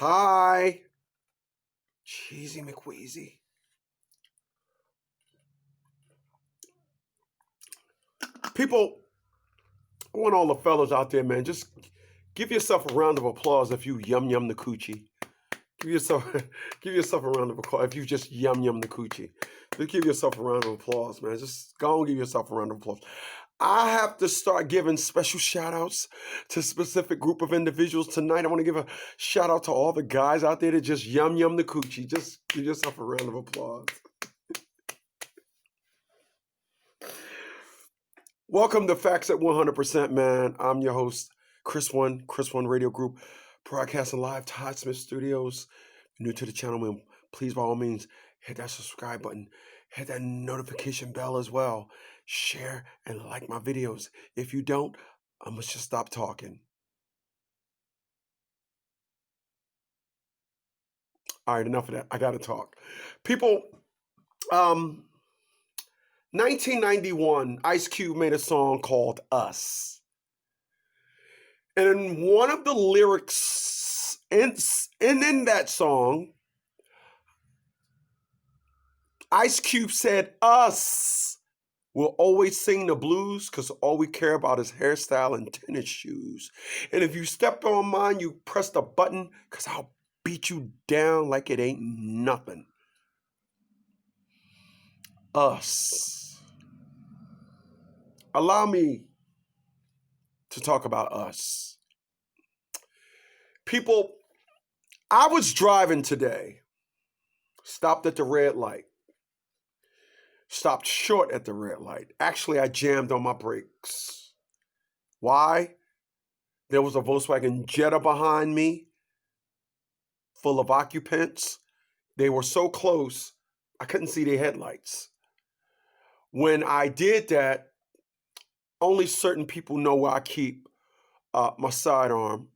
Hi, Cheesy McWheezy. People, I want all the fellas out there, man, just give yourself a round of applause if you yum the coochie. Give yourself give yourself a round of applause if you just yum the coochie. Just give yourself a round of applause, man. Just go and give yourself a round of applause. I have to start giving special shout outs to a specific group of individuals tonight. I want to give a shout out to all the guys out there that just yum the coochie. Just give yourself a round of applause. Welcome to Facts at 100%, man. I'm your host, Chris One Radio Group, broadcasting live Todd Smith Studios. New to the channel, man, please, by all means, hit that subscribe button, hit that notification bell as well. Share and like my videos. If you don't, I must just stop talking. All right, enough of that. I got to talk. People, 1991, Ice Cube made a song called Us. And in one of the lyrics, and in that song, Ice Cube said, "Us will always sing the blues because all we care about is hairstyle and tennis shoes. And if you stepped on mine, you press the button because I'll beat you down like it ain't nothing." Us. Allow me to talk about us. People, I was driving today, stopped at the red light, stopped short at the red light. Actually, I jammed on my brakes. Why? There was a Volkswagen Jetta behind me, full of occupants. They were so close, I couldn't see their headlights. When I did that, only certain people know where I keep my sidearm.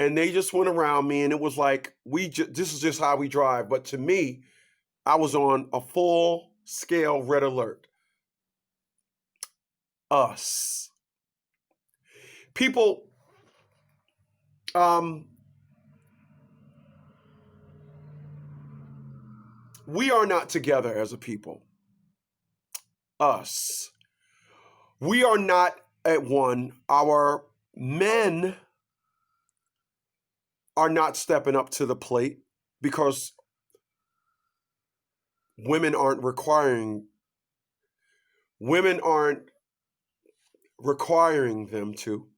And they just went around me, and it was like, this is just how we drive. But to me, I was on a full-scale red alert. Us. People, we are not together as a people. Us. We are not at one. Our men are not stepping up to the plate because women aren't requiring them to.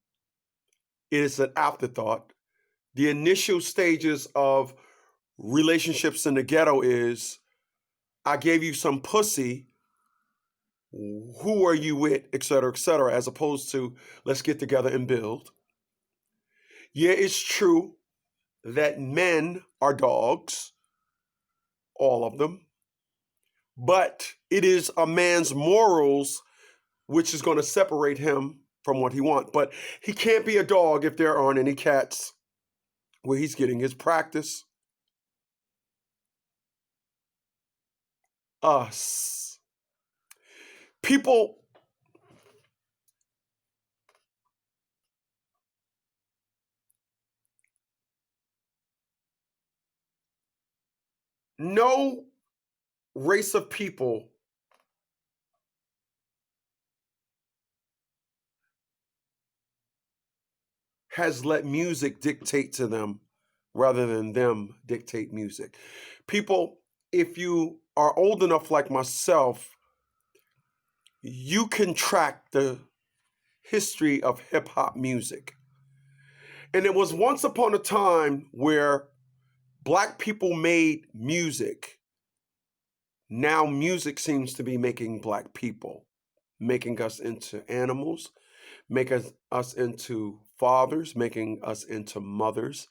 It is an afterthought. The initial stages of relationships in the ghetto is, I gave you some pussy, who are you with, et cetera, as opposed to, let's get together and build. Yeah, it's true that men are dogs, all of them, but it is a man's morals which is going to separate him from what he wants. But he can't be a dog if there aren't any cats where he's getting his practice. Us. People, no race of people has let music dictate to them rather than them dictate music. People, if you are old enough like myself, you can track the history of hip hop music. And it was once upon a time where Black people made music. Now music seems to be making Black people, making us into animals, making us into fathers, making us into mothers,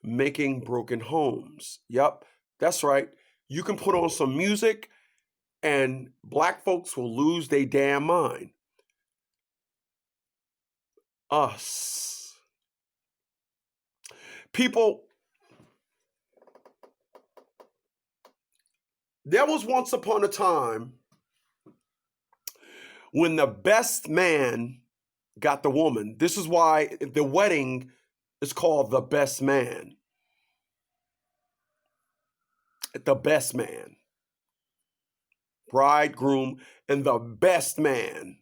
making broken homes. Yep, that's right. You can put on some music and Black folks will lose their damn mind. Us. People, there was once upon a time when the best man got the woman. This is why the wedding is called The Best Man. the best man. Bridegroom and the best man.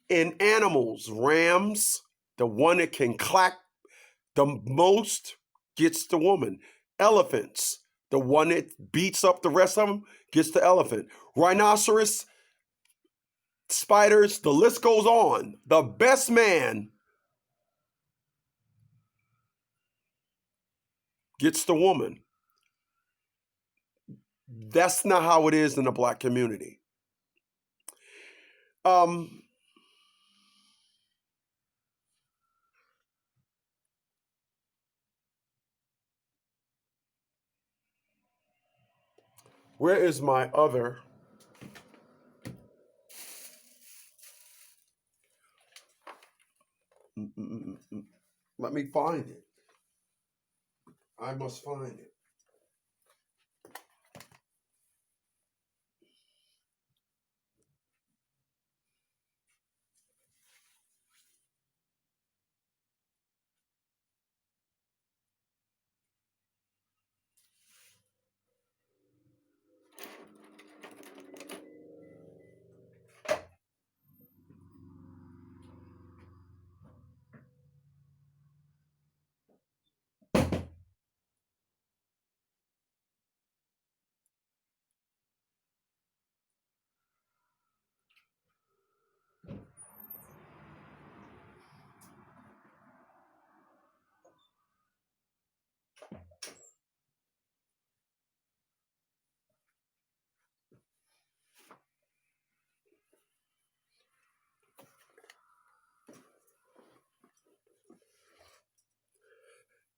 In animals, rams, the one that can clack the most gets the woman. Elephants, the one that beats up the rest of them gets the elephant. Rhinoceros, spiders, the list goes on. The best man gets the woman. That's not how it is in the Black community. Where is my other? Let me find it. I must find it.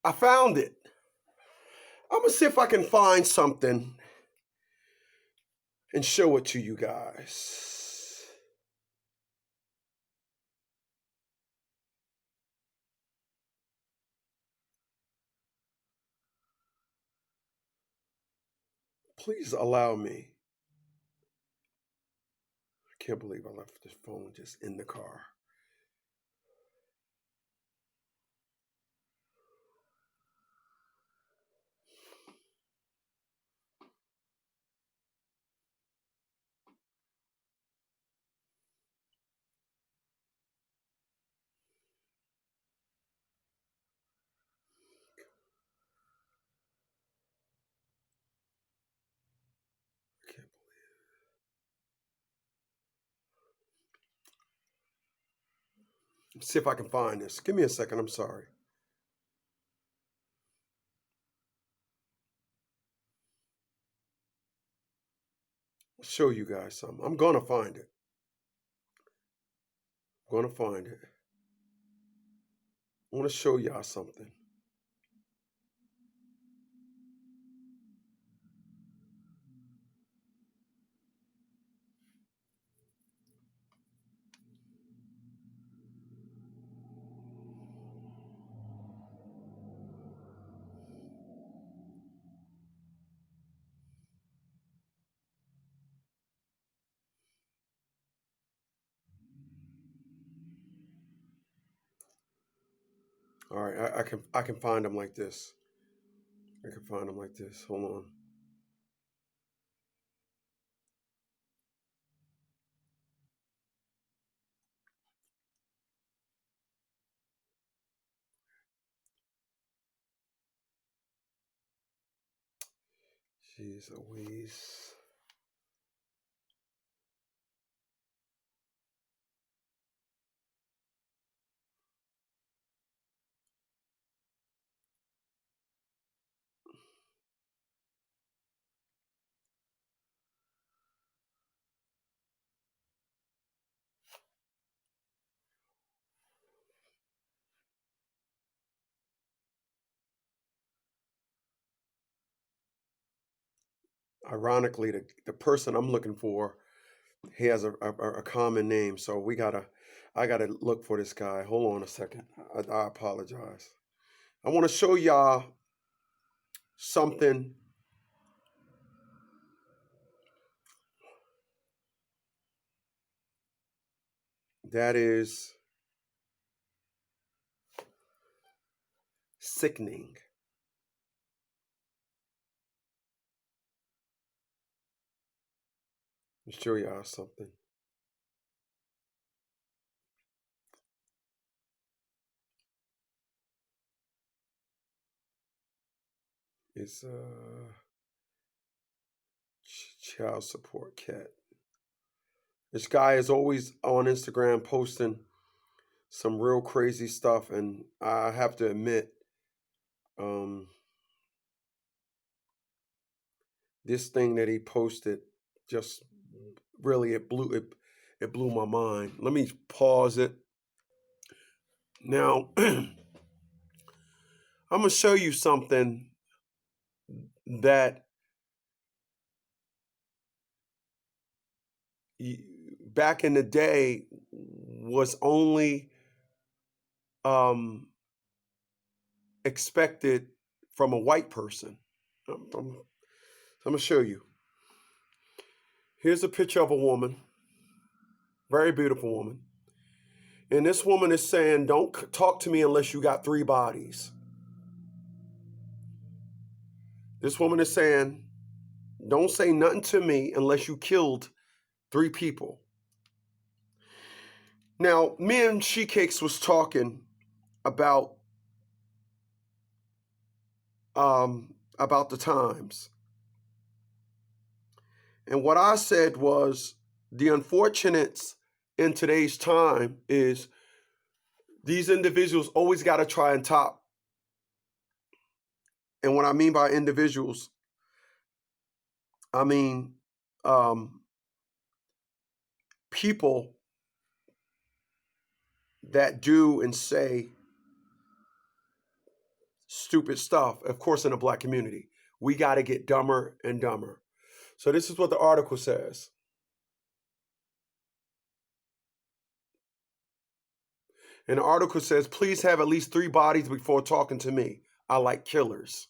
I found it. I'm gonna see if I can find something and show it to you guys. Please allow me. I can't believe I left this phone just in the car. I can't believe. See if I can find this. Give me a second. I'm sorry. I'll show you guys something. I'm gonna find it. I'm gonna find it. I want to show y'all something. All right, I can find them like this. I can find them like this. Hold on. Jeez Louise. Ironically, the person I'm looking for, he has a common name, so I gotta look for this guy. Hold on a second. I apologize. I want to show y'all something that is sickening. Let me show y'all something. It's child support cat. This guy is always on Instagram posting some real crazy stuff, and I have to admit, this thing that he posted just really it blew my mind. Let me pause it. Now, I'm gonna show you something that back in the day was only expected from a white person. I'm gonna show you. Here's a picture of a woman, very beautiful woman. And this woman is saying, don't talk to me unless you got 3 bodies. This woman is saying, don't say nothing to me unless you killed 3 people. Now, me and She Cakes was talking about the times. And what I said was, the unfortunates in today's time is these individuals always got to try and top. And what I mean by individuals, I mean people that do and say stupid stuff, of course, in the Black community. We got to get dumber and dumber. So this is what the article says. And the article says, please have at least 3 bodies before talking to me. I like killers.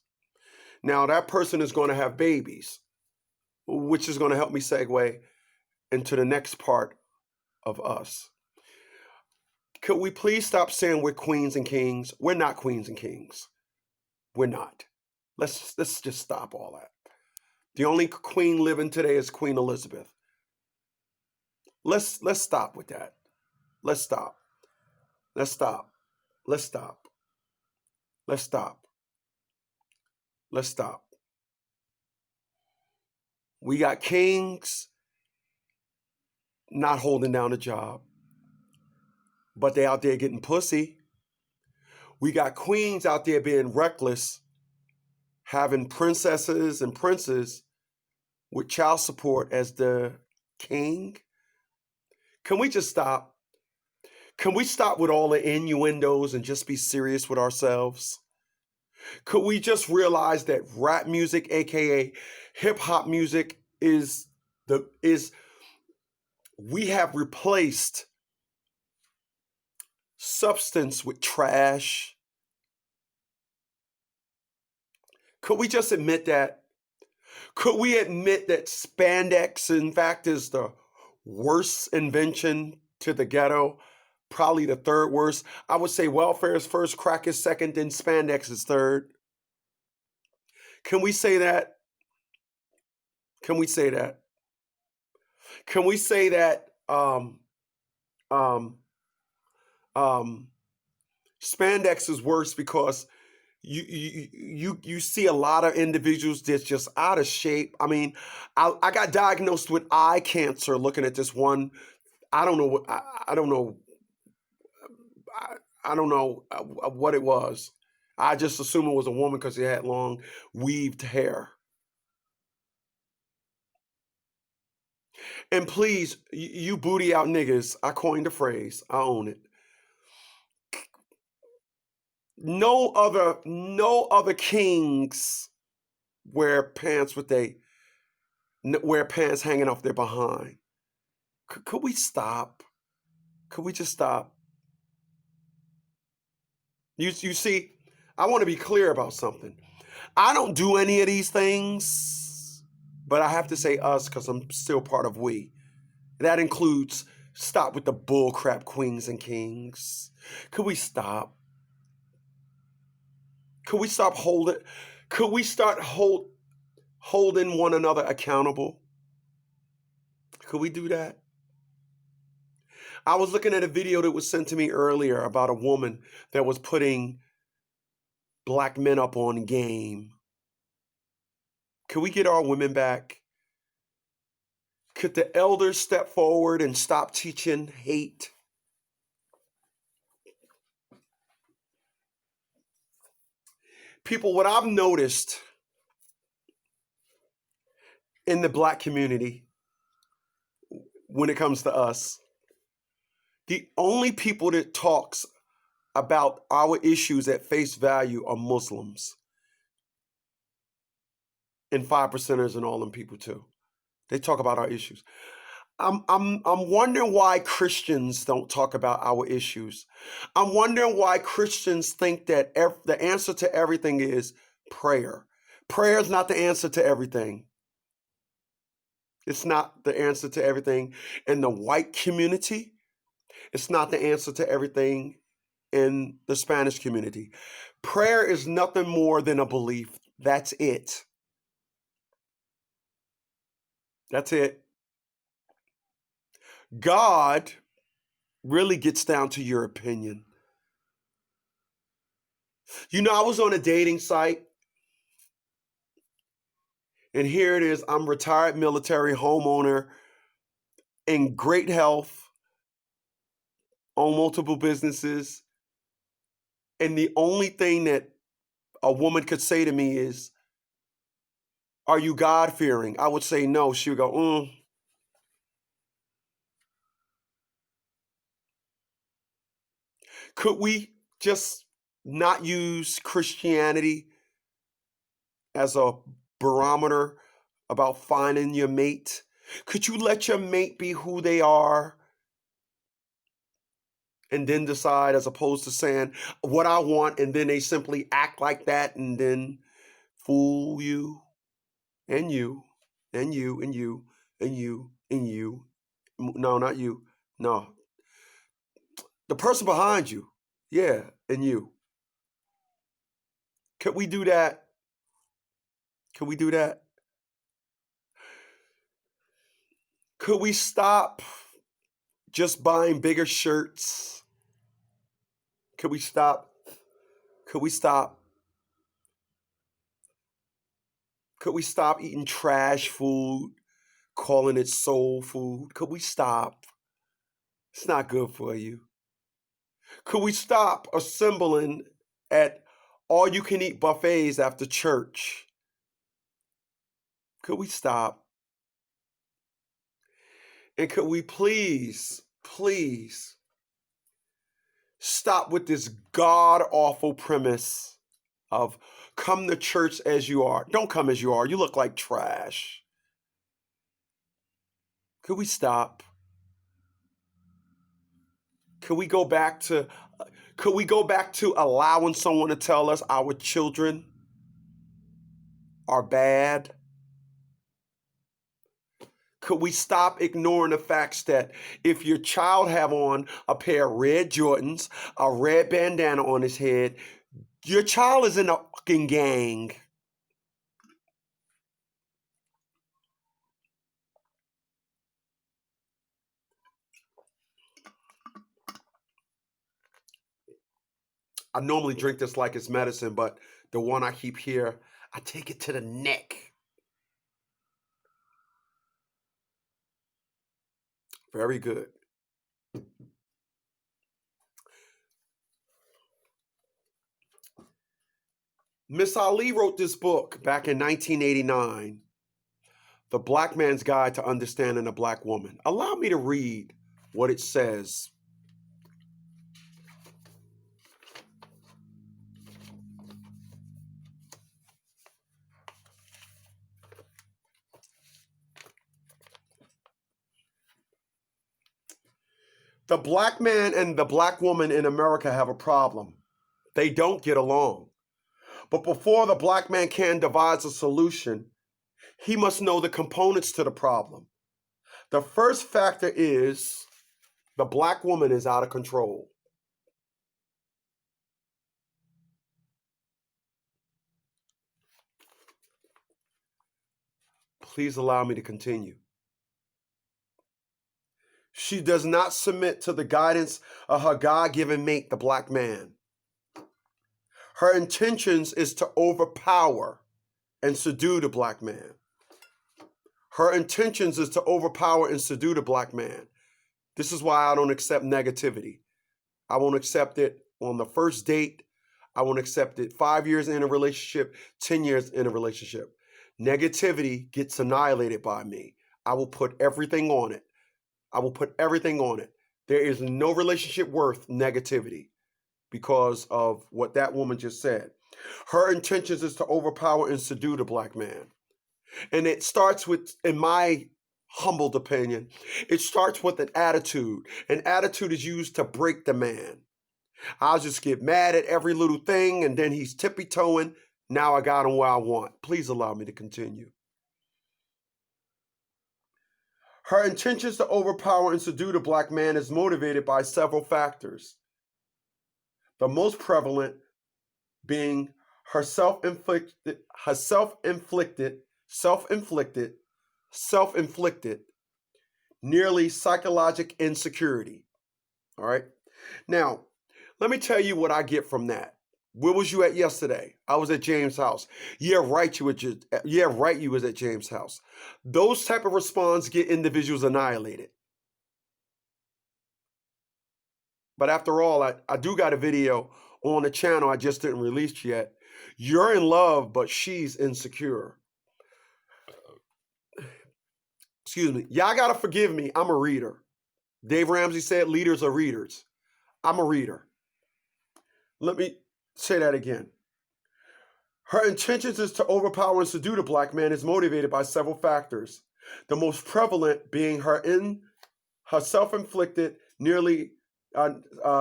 Now, that person is going to have babies, which is going to help me segue into the next part of us. Could we please stop saying we're queens and kings? We're not queens and kings. We're not. Let's just stop all that. The only queen living today is Queen Elizabeth. Let's stop with that. Let's stop. Let's stop. Let's stop. Let's stop. Let's stop. We got kings not holding down a job, but they out there getting pussy. We got queens out there being reckless, having princesses and princes with child support as the king. Can we just stop? Can we stop with all the innuendos and just be serious with ourselves? Could we just realize that rap music, aka hip hop music, we have replaced substance with trash? Could we just admit that? Could we admit that spandex, in fact, is the worst invention to the ghetto? Probably the 3rd worst. I would say welfare is first, crack is second, then spandex is 3rd. Can we say that? Can we say that? Can we say that spandex is worse because you see a lot of individuals that's just out of shape. I mean, I got diagnosed with eye cancer looking at this one. I don't know what I don't know. I don't know what it was. I just assumed it was a woman because she had long weaved hair. And please, you booty out niggas, I coined the phrase. I own it. No other kings wear pants hanging off their behind. Could we stop? Could we just stop? You see, I want to be clear about something. I don't do any of these things, but I have to say us because I'm still part of we. That includes stop with the bullcrap queens and kings. Could we stop? Could we stop holding? Could we start holding one another accountable? Could we do that? I was looking at a video that was sent to me earlier about a woman that was putting black men up on game. Could we get our women back? Could the elders step forward and stop teaching hate? People, what I've noticed in the black community when it comes to us, the only people that talks about our issues at face value are Muslims and 5%ers and all them people too. They talk about our issues. I'm wondering why Christians don't talk about our issues. I'm wondering why Christians think that the answer to everything is prayer. Prayer is not the answer to everything. It's not the answer to everything in the white community. It's not the answer to everything in the Spanish community. Prayer is nothing more than a belief. That's it. That's it. God really gets down to your opinion. You know, I was on a dating site, and here it is. I'm retired military homeowner in great health, own multiple businesses. And the only thing that a woman could say to me is, "Are you God-fearing?" I would say no. She would go, Could we just not use Christianity as a barometer about finding your mate? Could you let your mate be who they are and then decide, as opposed to saying what I want and then they simply act like that and then fool you and you and you and you and you and you? No, not you. No. The person behind you. Yeah, and you. Could we do that? Could we do that? Could we stop just buying bigger shirts? Could we stop? Could we stop? Could we stop eating trash food, calling it soul food? Could we stop? It's not good for you. Could we stop assembling at all you can eat buffets after church? Could we stop? And could we please stop with this god awful premise of come to church as you are? Don't come as you are. You look like trash. Could we stop? Could we go back to allowing someone to tell us our children are bad? Could we stop ignoring the facts that if your child have on a pair of red Jordans, a red bandana on his head, your child is in a fucking gang? I normally drink this like it's medicine, but the one I keep here, I take it to the neck. Very good. Miss Ali wrote this book back in 1989, The Black Man's Guide to Understanding a Black Woman. Allow me to read what it says. The black man and the black woman in America have a problem. They don't get along. But before the black man can devise a solution, he must know the components to the problem. The first factor is the black woman is out of control. Please allow me to continue. She does not submit to the guidance of her God-given mate, the black man. Her intentions is to overpower and subdue the black man. Her intentions is to overpower and subdue the black man. This is why I don't accept negativity. I won't accept it on the first date. I won't accept it 5 years in a relationship, 10 years in a relationship. Negativity gets annihilated by me. I will put everything on it. I will put everything on it. There is no relationship worth negativity because of what that woman just said. Her intentions is to overpower and subdue the black man. And it starts with, in my humbled opinion, it starts with an attitude. An attitude is used to break the man. I'll just get mad at every little thing, and then he's tippy-toeing. Now I got him where I want. Please allow me to continue. Her intentions to overpower and subdue the black man is motivated by several factors. The most prevalent being her self-inflicted, nearly psychological insecurity. All right. Now, let me tell you what I get from that. Where was you at yesterday? I was at James' house. Yeah, right. You was at James' house. Those type of response get individuals annihilated. But after all, I do got a video on the channel I just didn't release yet. You're in love, but she's insecure. Excuse me. Y'all gotta forgive me. I'm a reader. Dave Ramsey said leaders are readers. I'm a reader. Let me say that again. Her intentions is to overpower and subdue the black man is motivated by several factors. The most prevalent being her self-inflicted, nearly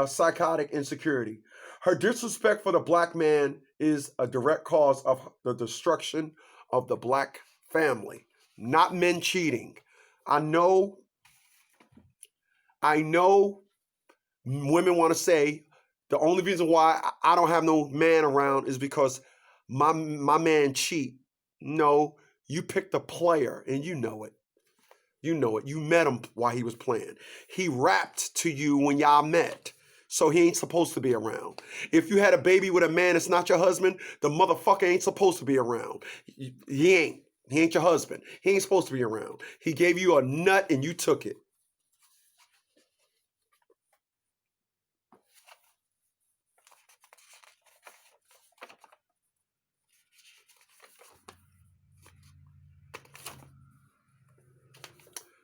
psychotic insecurity. Her disrespect for the black man is a direct cause of the destruction of the black family, not men cheating. I know women want to say the only reason why I don't have no man around is because my man cheat. No, you picked a player and you know it. You know it. You met him while he was playing. He rapped to you when y'all met. So he ain't supposed to be around. If you had a baby with a man that's not your husband, the motherfucker ain't supposed to be around. He ain't. He ain't your husband. He ain't supposed to be around. He gave you a nut and you took it.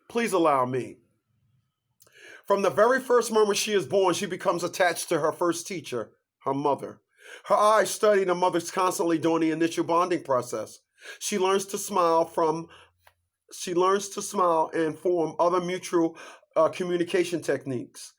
Please allow me. From the very first moment she is born, she becomes attached to her first teacher, her mother. Her eyes study the mother's constantly during the initial bonding process. She learns to smile and form other mutual communication techniques.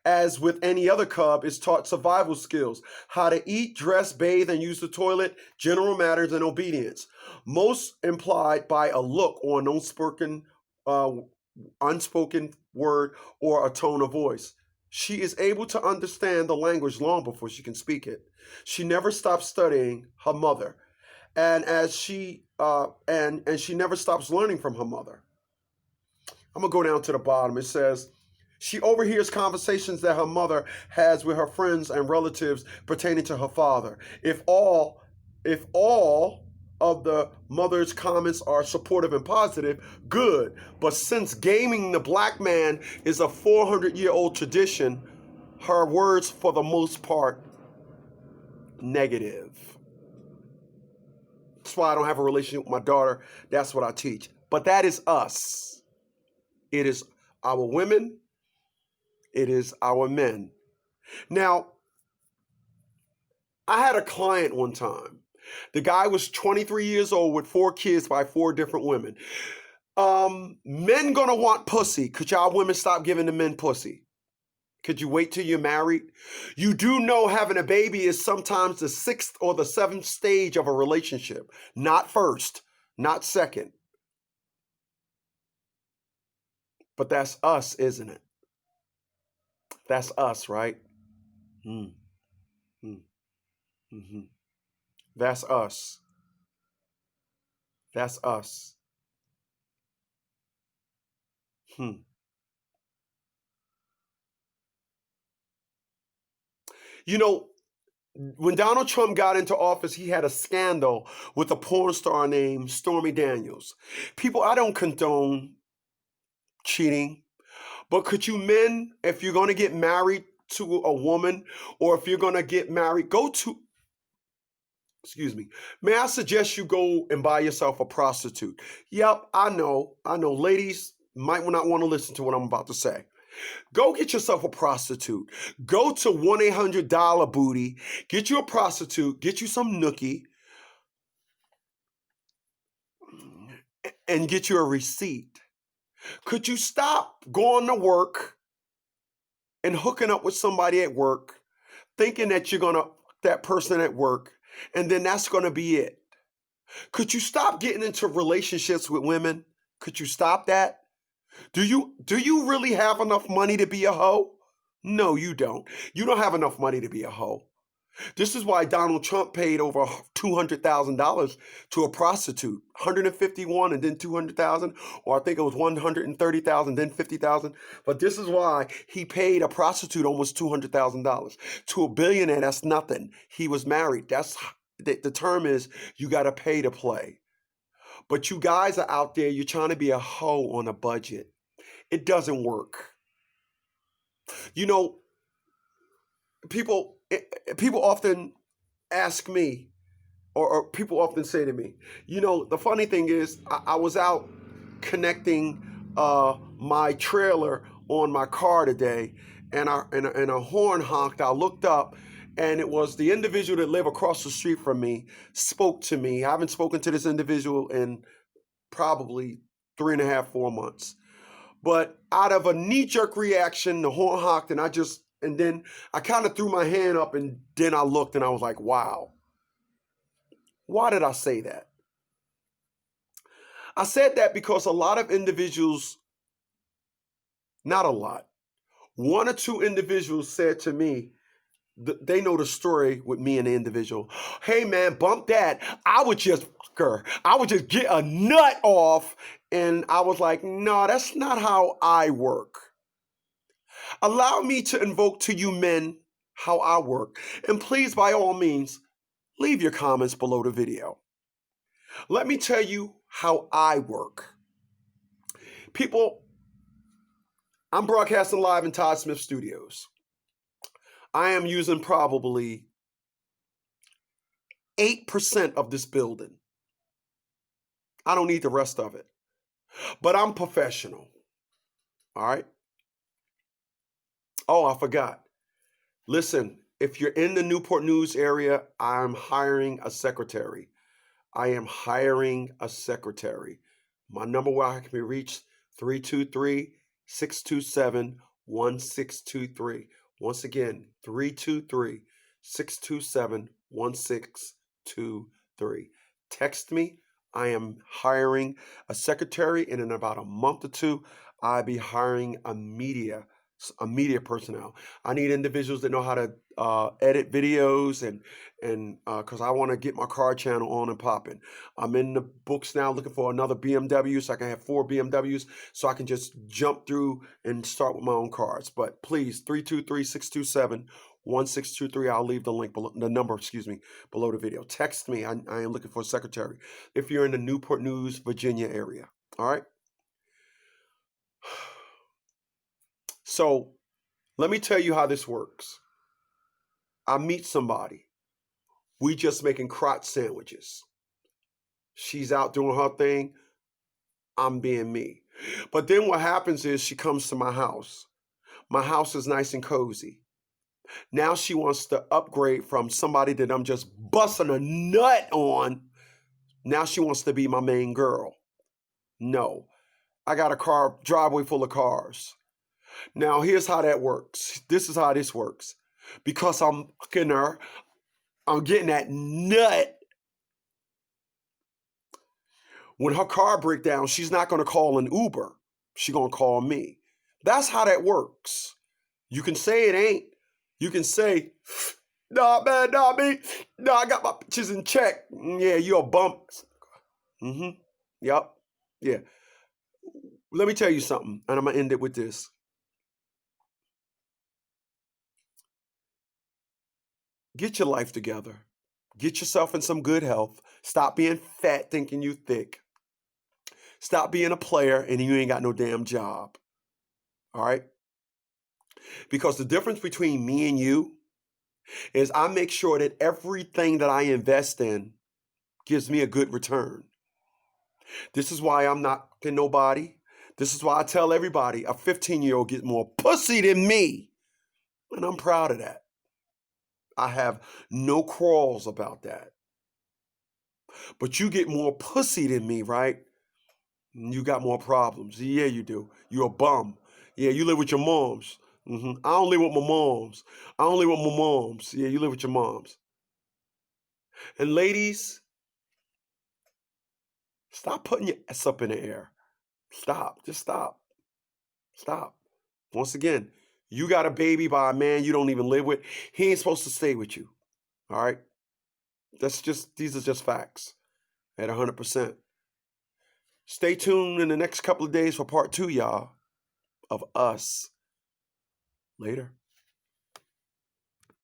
As with any other cub, is taught survival skills, how to eat, dress, bathe, and use the toilet, general matters, and obedience. Most implied by a look or an unspoken word or a tone of voice. She is able to understand the language long before she can speak it. She never stops studying her mother, and she never stops learning from her mother. I'm gonna go down to the bottom. It says, she overhears conversations that her mother has with her friends and relatives pertaining to her father. If all of the mother's comments are supportive and positive, good. But since gaming the black man is a 400-year-old tradition, her words, for the most part, negative. That's why I don't have a relationship with my daughter. That's what I teach. But that is us. It is our women. It is our men. Now, I had a client one time. The guy was 23 years old with 4 kids by 4 different women. Men gonna want pussy. Could y'all women stop giving the men pussy? Could you wait till you're married? You do know having a baby is sometimes the 6th or the 7th stage of a relationship. Not first, not second. But that's us, isn't it? That's us, right? Mm-hmm. That's us. That's us. Hmm. You know, when Donald Trump got into office, he had a scandal with a porn star named Stormy Daniels. People, I don't condone cheating, but could you men, if you're going to get married to a woman, or if you're going to get married, excuse me, may I suggest you go and buy yourself a prostitute? Yep, I know. Ladies might not want to listen to what I'm about to say. Go get yourself a prostitute. Go to 1-800-Dollar Booty. Get you a prostitute. Get you some nookie. And get you a receipt. Could you stop going to work and hooking up with somebody at work, thinking that you're gonna that person at work, and then that's gonna be it? Could you stop getting into relationships with women? Could you stop that? Do you really have enough money to be a hoe? No, you don't. You don't have enough money to be a hoe. This is why Donald Trump paid over $200,000 to a prostitute, 151 and then 200,000, or I think it was 130,000 then 50,000. But this is why he paid a prostitute almost $200,000. To a billionaire, that's nothing. He was married. That's the term is you got to pay to play. But you guys are out there, you're trying to be a hoe on a budget. It doesn't work. You know, people often ask me, or people often say to me, the funny thing is, I was out connecting my trailer on my car today, and a horn honked. I looked up, and it was the individual that lived across the street from me spoke to me. I haven't spoken to this individual in probably 3.5, 4 months. But out of a knee-jerk reaction, the horn honked, and then I kind of threw my hand up, and then I looked, and I was like, wow. Why did I say that? I said that because a lot of individuals, not a lot, 1 or 2 individuals said to me, they know the story with me and the individual. Hey man, bump that. I would just get a nut off. And I was like, no, that's not how I work. Allow me to invoke to you men how I work. And please, by all means, leave your comments below the video. Let me tell you how I work. People, I'm broadcasting live in Todd Smith Studios. I am using probably 8% of this building. I don't need the rest of it. But I'm professional. All right? Oh, I forgot. Listen, if you're in the Newport News area, I'm hiring a secretary. I am hiring a secretary. My number where I can be reached, 323-627-1623. Once again, 323-627-1623. Text me. I am hiring a secretary, and in about a month or two, I'll be hiring a media personnel. I need individuals that know how to edit videos, and because I want to get my car channel on and popping. I'm in the books now looking for another BMW, so I can have 4 BMWs, so I can just jump through and start with my own cars. But please, 323-627-1623. I'll leave the link below, the number, below the video. Text me. I am looking for a secretary if you're in the Newport News, Virginia area. All right. So let me tell you how this works. I meet somebody. We just making crotch sandwiches. She's out doing her thing. I'm being me. But then what happens is she comes to my house. My house is nice and cozy. Now she wants to upgrade from somebody that I'm just busting a nut on. Now she wants to be my main girl. No. I got a driveway full of cars. Now, here's how that works. This is how this works. Because I'm fucking her, I'm getting that nut. When her car breaks down, she's not going to call an Uber. She's going to call me. That's how that works. You can say it ain't. You can say, Nah, man, nah, me. Nah, I got my bitches in check. Yeah, you're a bump. Mm-hmm. Yep. Yeah. Let me tell you something, and I'm gonna end it with this. Get your life together. Get yourself in some good health. Stop being fat thinking you thick. Stop being a player and you ain't got no damn job. All right? Because the difference between me and you is I make sure that everything that I invest in gives me a good return. This is why I'm not fucking nobody. This is why I tell everybody a 15-year-old gets more pussy than me. And I'm proud of that. I have no quarrels about that. But you get more pussy than me, right? You got more problems. Yeah, you do. You're a bum. Yeah, you live with your moms. I don't live with my moms. I don't live with my moms. Yeah, you live with your moms. And ladies, stop putting your ass up in the air. Stop. Just stop. Stop. Once again, you got a baby by a man you don't even live with. He ain't supposed to stay with you. All right? These are just facts at 100%. Stay tuned in the next couple of days for part 2, y'all, of us. Later.